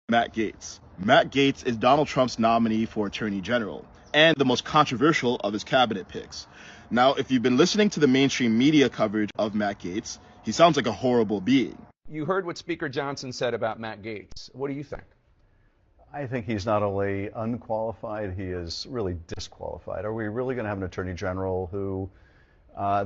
Matt Gaetz. Matt Gaetz is Donald Trump's nominee for Attorney General and the most controversial of his cabinet picks. Now, if you've been listening to the mainstream media coverage of Matt Gaetz, he sounds like a horrible being. You heard what Speaker Johnson said about Matt Gaetz. What do you think? I think he's not only unqualified, he is really disqualified. Are we really going to have an attorney general who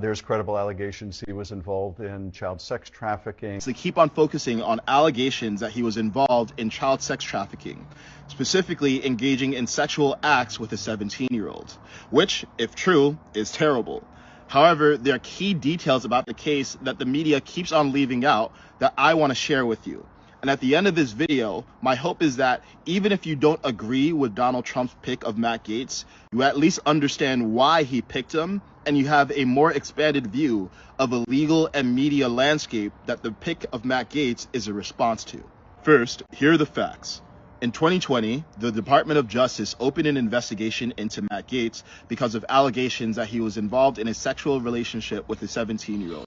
there's credible allegations he was involved in child sex trafficking? They keep on focusing on allegations that he was involved in child sex trafficking, specifically engaging in sexual acts with a 17-year-old, which, if true, is terrible. However, there are key details about the case that the media keeps on leaving out that I want to share with you. And at the end of this video, my hope is that even if you don't agree with Donald Trump's pick of Matt Gaetz, you at least understand why he picked him, and you have a more expanded view of a legal and media landscape that the pick of Matt Gaetz is a response to. First, here are the facts. In 2020, the Department of Justice opened an investigation into Matt Gaetz because of allegations that he was involved in a sexual relationship with a 17-year-old.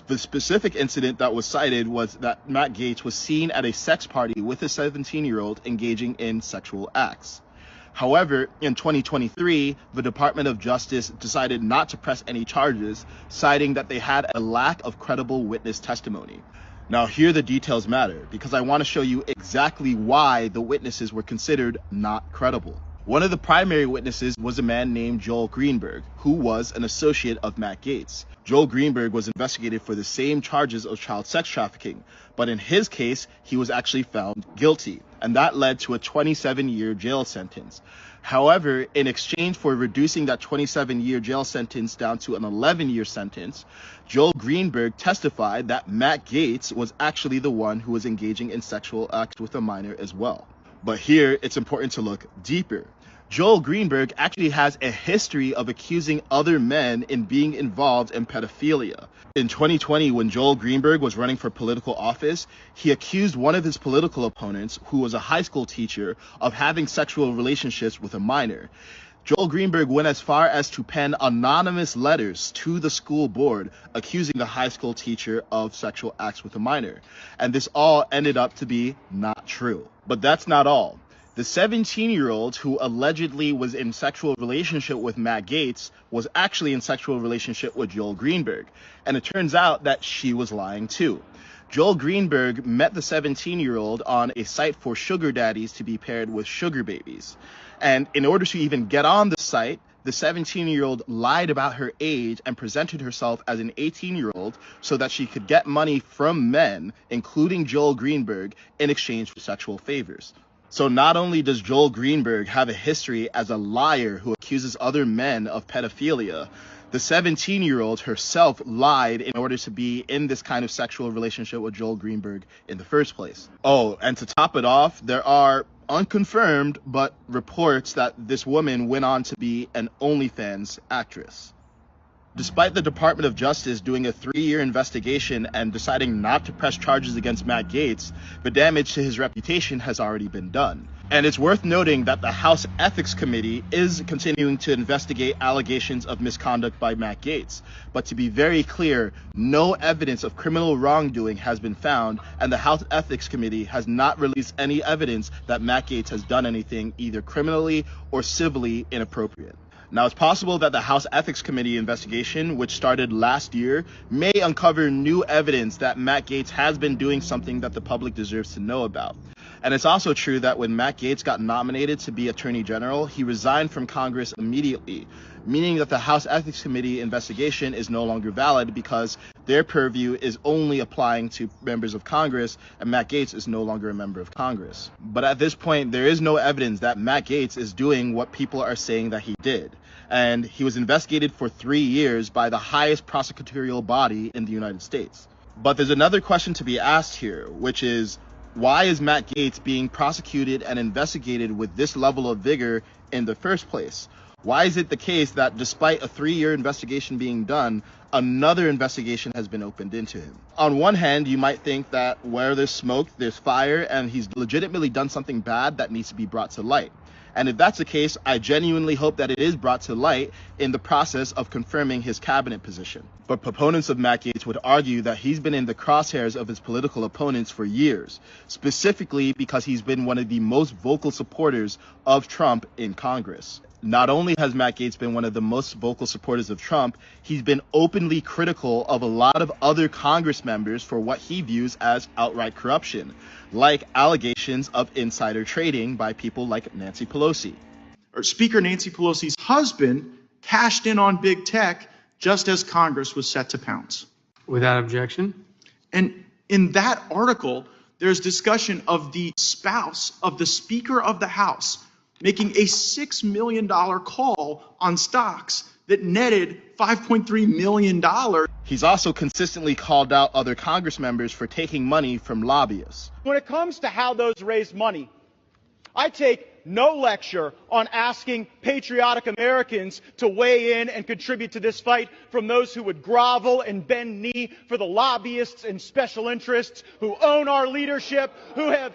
The specific incident that was cited was that Matt Gaetz was seen at a sex party with a 17-year-old engaging in sexual acts. However, in 2023, the Department of Justice decided not to press any charges, citing that they had a lack of credible witness testimony. Now, here the details matter, because I want to show you exactly why the witnesses were considered not credible. One of the primary witnesses was a man named Joel Greenberg, who was an associate of Matt Gaetz. Joel Greenberg was investigated for the same charges of child sex trafficking, but in his case, he was actually found guilty, and that led to a 27-year jail sentence. However, in exchange for reducing that 27-year jail sentence down to an 11-year sentence, Joel Greenberg testified that Matt Gaetz was actually the one who was engaging in sexual acts with a minor as well. But here, it's important to look deeper. Joel Greenberg actually has a history of accusing other men in being involved in pedophilia. In 2020, when Joel Greenberg was running for political office, he accused one of his political opponents, who was a high school teacher, of having sexual relationships with a minor. Joel Greenberg went as far as to pen anonymous letters to the school board accusing the high school teacher of sexual acts with a minor. And this all ended up to be not true. But that's not all. The 17-year-old who allegedly was in sexual relationship with Matt Gaetz was actually in sexual relationship with Joel Greenberg. And it turns out that she was lying too. Joel Greenberg met the 17-year-old on a site for sugar daddies to be paired with sugar babies. And in order to even get on the site, the 17-year-old lied about her age and presented herself as an 18-year-old so that she could get money from men, including Joel Greenberg, in exchange for sexual favors. So not only does Joel Greenberg have a history as a liar who accuses other men of pedophilia, the 17-year-old herself lied in order to be in this kind of sexual relationship with Joel Greenberg in the first place. Oh, and to top it off, there are unconfirmed but reports that this woman went on to be an OnlyFans actress. Despite the Department of Justice doing a 3-year investigation and deciding not to press charges against Matt Gaetz, the damage to his reputation has already been done. And it's worth noting that the House Ethics Committee is continuing to investigate allegations of misconduct by Matt Gaetz. But to be very clear, no evidence of criminal wrongdoing has been found, and the House Ethics Committee has not released any evidence that Matt Gaetz has done anything either criminally or civilly inappropriate. Now, it's possible that the House Ethics Committee investigation, which started last year, may uncover new evidence that Matt Gaetz has been doing something that the public deserves to know about. And it's also true that when Matt Gaetz got nominated to be Attorney General, he resigned from Congress immediately, meaning that the House Ethics Committee investigation is no longer valid because their purview is only applying to members of Congress, and Matt Gaetz is no longer a member of Congress. But at this point, there is no evidence that Matt Gaetz is doing what people are saying that he did. And he was investigated for 3 years by the highest prosecutorial body in the United States. But there's another question to be asked here, which is, why is Matt Gaetz being prosecuted and investigated with this level of vigor in the first place? Why is it the case that despite a 3-year investigation being done, another investigation has been opened into him? On one hand, you might think that where there's smoke, there's fire, and he's legitimately done something bad that needs to be brought to light. And if that's the case, I genuinely hope that it is brought to light in the process of confirming his cabinet position. But proponents of Matt Gaetz would argue that he's been in the crosshairs of his political opponents for years, specifically because he's been one of the most vocal supporters of Trump in Congress. Not only has Matt Gaetz been one of the most vocal supporters of Trump, he's been openly critical of a lot of other Congress members for what he views as outright corruption, like allegations of insider trading by people like Nancy Pelosi. Speaker Nancy Pelosi's husband cashed in on big tech just as Congress was set to pounce. Without objection. And in that article, there's discussion of the spouse of the Speaker of the House making a $6 million call on stocks that netted $5.3 million. He's also consistently called out other Congress members for taking money from lobbyists. When it comes to how those raise money, I take no lecture on asking patriotic Americans to weigh in and contribute to this fight from those who would grovel and bend knee for the lobbyists and special interests who own our leadership, who have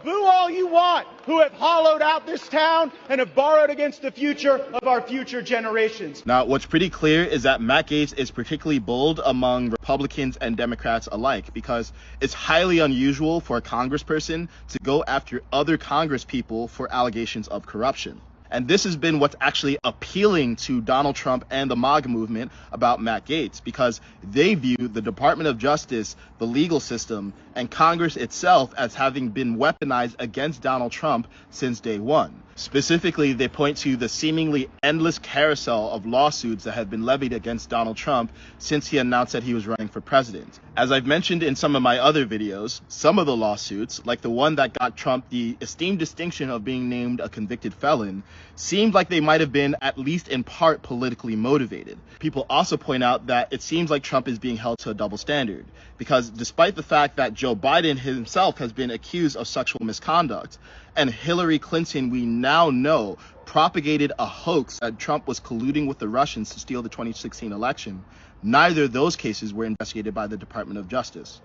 boo all you want, who have hollowed out this town and have borrowed against the future of our future generations. Now, what's pretty clear is that Matt Gaetz is particularly bold among Republicans and Democrats alike, because it's highly unusual for a congressperson to go after other congresspeople for allegations of corruption. And this has been what's actually appealing to Donald Trump and the MAGA movement about Matt Gaetz, because they view the Department of Justice, the legal system, and Congress itself as having been weaponized against Donald Trump since day one. Specifically, they point to the seemingly endless carousel of lawsuits that have been levied against Donald Trump since he announced that he was running for president. As I've mentioned in some of my other videos, some of the lawsuits, like the one that got Trump the esteemed distinction of being named a convicted felon, seemed like they might have been at least in part politically motivated. People also point out that it seems like Trump is being held to a double standard, because despite the fact that Joe Biden himself has been accused of sexual misconduct, and Hillary Clinton, we now know, propagated a hoax that Trump was colluding with the Russians to steal the 2016 election, neither of those cases were investigated by the Department of Justice.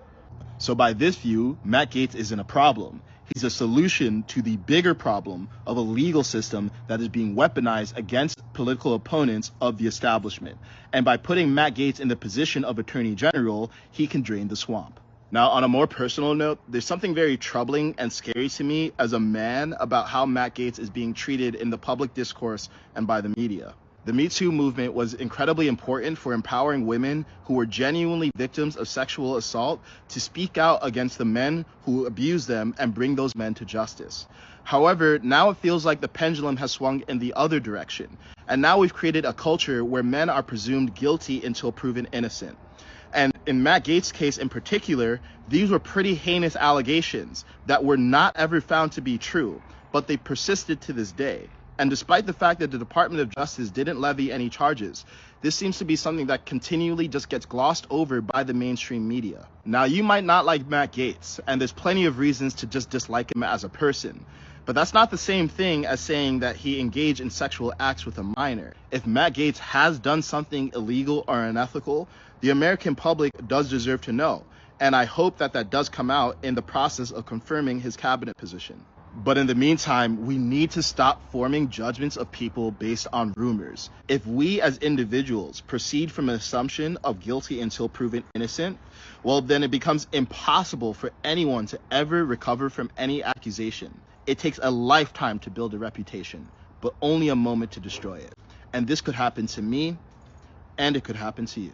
So by this view, Matt Gaetz isn't a problem. He's a solution to the bigger problem of a legal system that is being weaponized against political opponents of the establishment. And by putting Matt Gaetz in the position of Attorney General, he can drain the swamp. Now, on a more personal note, there's something very troubling and scary to me as a man about how Matt Gaetz is being treated in the public discourse and by the media. The Me Too movement was incredibly important for empowering women who were genuinely victims of sexual assault to speak out against the men who abuse them and bring those men to justice. However, now it feels like the pendulum has swung in the other direction, and now we've created a culture where men are presumed guilty until proven innocent. And in Matt Gaetz' case in particular, these were pretty heinous allegations that were not ever found to be true, but they persisted to this day. And despite the fact that the Department of Justice didn't levy any charges, this seems to be something that continually just gets glossed over by the mainstream media. Now, you might not like Matt Gaetz, and there's plenty of reasons to just dislike him as a person. But that's not the same thing as saying that he engaged in sexual acts with a minor. If Matt Gaetz has done something illegal or unethical, the American public does deserve to know. And I hope that that does come out in the process of confirming his cabinet position. But in the meantime, we need to stop forming judgments of people based on rumors. If we as individuals proceed from an assumption of guilty until proven innocent, well, then it becomes impossible for anyone to ever recover from any accusation. It takes a lifetime to build a reputation, but only a moment to destroy it. And this could happen to me, and it could happen to you.